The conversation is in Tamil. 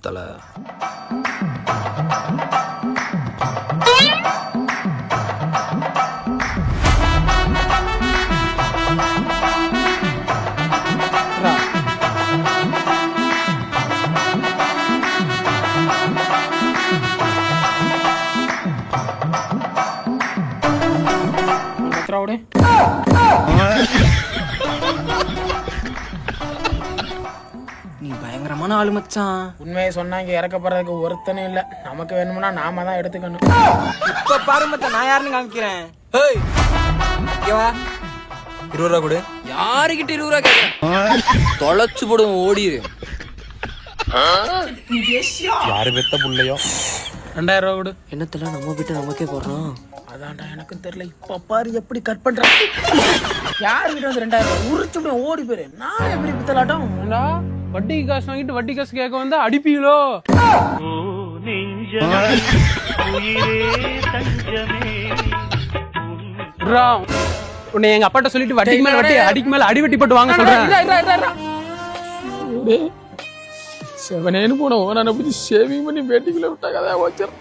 தலை. நீ பயங்கரமான ஆளு மச்சான். உண்மையை சொன்னா இங்க இறக்கப்படுறதுக்கு ஒருத்தனும் இல்ல. நமக்கு வேணும்னா நாம தான் எடுத்துக்கணும். இப்ப பாரு மச்சான், நான் யாருன்னு காமிக்கிறேன். ஏய், இங்க வா. 20 ரூபா கொடு. யாருகிட்ட 20 ரூபா கேக்குறேன்? தொலைச்சு போடுவோம், ஓடிடு. யாரு பெத்த புள்ளையோ. 2000 ரூபா கொடு. என்னத்துல நம்ம கிட்ட நமக்கே போடுறோம். அதான்டா எனக்கும் தெரியல. இப்ப பாரு எப்படி கட் பண்றான். யாருகிட்ட வந்து 2000 ரூபா உரிச்சு விட ஓடி போயிரு. நான் எப்படி பித்தலாட்டம். வட்டிக்கு காசு வாங்கிட்டு வட்டி காசு கேட்க வந்தா அடிப்பீங்களோ? உன்னை எங்க அப்பாட்ட சொல்லிட்டு வட்டிக்கு மேல வட்டி அடிக்கு மேல அடி வெட்டி போட்டு வாங்க சொல்றேன். செவனேன்னு போன ஓனான புத்தி சேவிங் பண்ணி பேட்டிக்குள்ள விட்டா கதை வச்சிடறேன்.